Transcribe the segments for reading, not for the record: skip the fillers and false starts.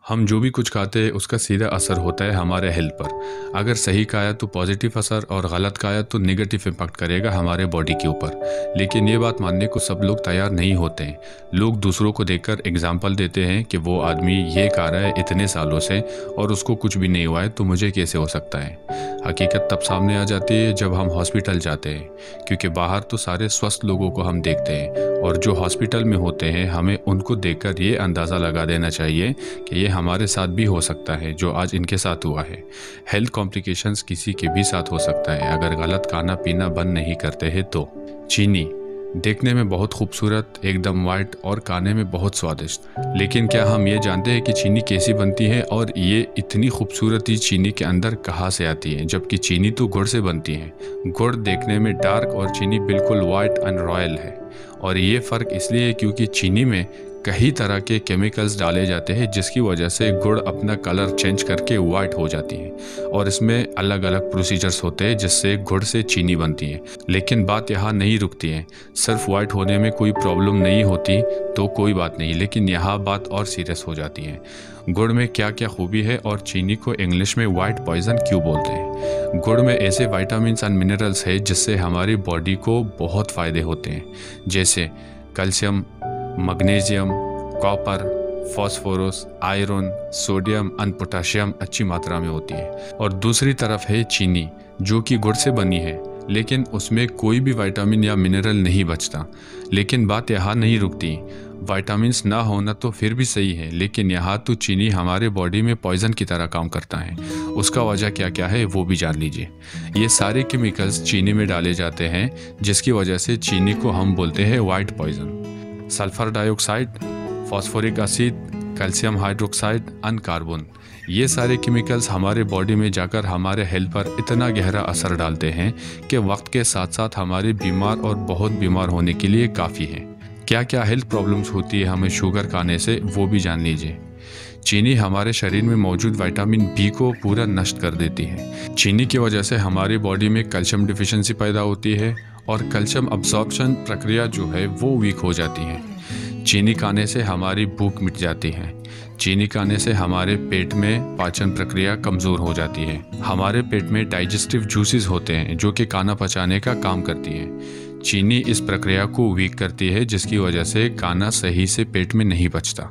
हम जो भी कुछ खाते हैं उसका सीधा असर होता है हमारे हेल्थ पर। अगर सही खाया तो पॉजिटिव असर और गलत खाया तो नेगेटिव इम्पैक्ट करेगा हमारे बॉडी के ऊपर। लेकिन ये बात मानने को सब लोग तैयार नहीं होते हैं। लोग दूसरों को देखकर एग्जाम्पल देते हैं कि वो आदमी ये खा रहा है इतने सालों से और उसको कुछ भी नहीं हुआ है, तो मुझे कैसे हो सकता है। हकीकत तब सामने आ जाती है जब हम हॉस्पिटल जाते हैं, क्योंकि बाहर तो सारे स्वस्थ लोगों को हम देखते हैं और जो हॉस्पिटल में होते हैं हमें उनको देखकर ये अंदाज़ा लगा देना चाहिए कि ये हमारे साथ भी हो सकता है जो आज इनके साथ हुआ है। हेल्थ कॉम्प्लिकेशंस किसी के भी साथ हो सकता है अगर गलत खाना पीना बंद नहीं करते हैं तो। चीनी देखने में बहुत खूबसूरत, एकदम वाइट और खाने में बहुत स्वादिष्ट, लेकिन क्या हम ये जानते हैं कि चीनी कैसी बनती है और ये इतनी खूबसूरती चीनी के अंदर कहाँ से आती है, जबकि चीनी तो गुड़ से बनती है। गुड़ देखने में डार्क और चीनी बिल्कुल वाइट एंड रॉयल है, और ये फ़र्क इसलिए है क्योंकि चीनी में कई तरह के केमिकल्स डाले जाते हैं जिसकी वजह से गुड़ अपना कलर चेंज करके वाइट हो जाती है, और इसमें अलग अलग प्रोसीजर्स होते हैं जिससे गुड़ से चीनी बनती है। लेकिन बात यहाँ नहीं रुकती है। सिर्फ वाइट होने में कोई प्रॉब्लम नहीं होती तो कोई बात नहीं, लेकिन यहाँ बात और सीरियस हो जाती है। गुड़ में क्या क्या खूबी है और चीनी को इंग्लिश में वाइट पॉइजन क्यों बोलते हैं। गुड़ में ऐसे विटामिन्स एंड मिनरल्स है जिससे हमारी बॉडी को बहुत फ़ायदे होते हैं, जैसे calcium, magnesium, copper, phosphorus, iron, sodium and potassium अच्छी मात्रा में होती है। और दूसरी तरफ है चीनी जो कि गुड़ से बनी है, लेकिन उसमें कोई भी विटामिन या मिनरल नहीं बचता। लेकिन बात यहाँ नहीं रुकती। विटामिन्स ना होना तो फिर भी सही है, लेकिन यहाँ तो चीनी हमारे बॉडी में पॉइजन की तरह काम करता है। उसका वजह क्या क्या है वो भी जान लीजिए। ये सारे केमिकल्स चीनी में डाले जाते हैं जिसकी वजह से चीनी को हम बोलते हैं white poison. Sulphur dioxide, phosphoric acid, calcium hydroxide and carbon, ये सारे केमिकल्स हमारे बॉडी में जाकर हमारे हेल्थ पर इतना गहरा असर डालते हैं कि वक्त के साथ साथ हमारे बीमार और बहुत बीमार होने के लिए काफ़ी है। क्या क्या हेल्थ प्रॉब्लम्स होती है हमें शुगर खाने से वो भी जान लीजिए। चीनी हमारे शरीर में मौजूद विटामिन बी को पूरा नष्ट कर देती है। चीनी की वजह से हमारी बॉडी में कैल्शियम डिफिशिएंसी पैदा होती है और कैल्शियम अब्जॉर्प्शन प्रक्रिया जो है वो वीक हो जाती है। चीनी खाने से हमारी भूख मिट जाती है। चीनी खाने से हमारे पेट में पाचन प्रक्रिया कमज़ोर हो जाती है। हमारे पेट में डाइजेस्टिव जूसेस होते हैं जो कि खाना पचाने का काम करती है। चीनी इस प्रक्रिया को वीक करती है जिसकी वजह से खाना सही से पेट में नहीं पचता।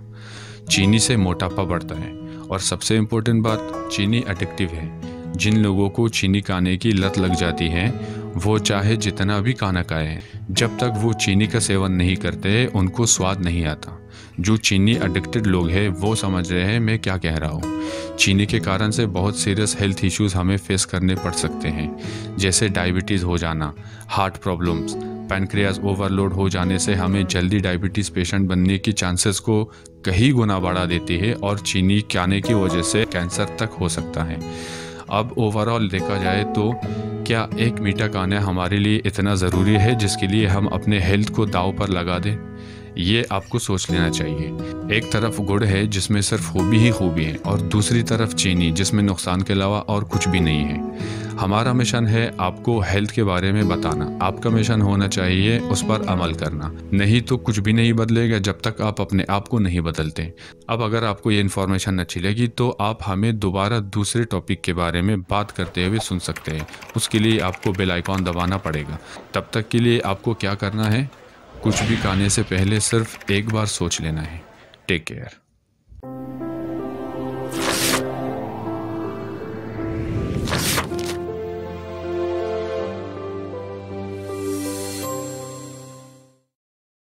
चीनी से मोटापा बढ़ता है, और सबसे इम्पोर्टेंट बात, चीनी एडिक्टिव है। जिन लोगों को चीनी खाने की लत लग जाती है वो चाहे जितना भी खाना खाएं, जब तक वो चीनी का सेवन नहीं करते उनको स्वाद नहीं आता। जो चीनी एडिक्टेड लोग हैं वो समझ रहे हैं मैं क्या कह रहा हूँ। चीनी के कारण से बहुत सीरियस हेल्थ इश्यूज हमें फेस करने पड़ सकते हैं, जैसे डायबिटीज़ हो जाना, हार्ट प्रॉब्लम्स, पैनक्रियाज ओवरलोड हो जाने से हमें जल्दी डायबिटीज़ पेशेंट बनने की चांसेस को कई गुना बढ़ा देती है, और चीनी खाने की वजह से कैंसर तक हो सकता है। अब ओवरऑल देखा जाए तो क्या एक मीठा खाना हमारे लिए इतना ज़रूरी है जिसके लिए हम अपने हेल्थ को दांव पर लगा दें? ये आपको सोच लेना चाहिए। एक तरफ गुड़ है जिसमें सिर्फ खूबी ही खूबी है, और दूसरी तरफ चीनी जिसमें नुकसान के अलावा और कुछ भी नहीं है। हमारा मिशन है आपको हेल्थ के बारे में बताना। आपका मिशन होना चाहिए उस पर अमल करना, नहीं तो कुछ भी नहीं बदलेगा जब तक आप अपने आप को नहीं बदलते। अब अगर आपको ये इन्फॉर्मेशन अच्छी लगी तो आप हमें दोबारा दूसरे टॉपिक के बारे में बात करते हुए सुन सकते हैं। उसके लिए आपको बेल आइकॉन दबाना पड़ेगा। तब तक के लिए आपको क्या करना है, कुछ भी खाने से पहले सिर्फ एक बार सोच लेना है। Take care.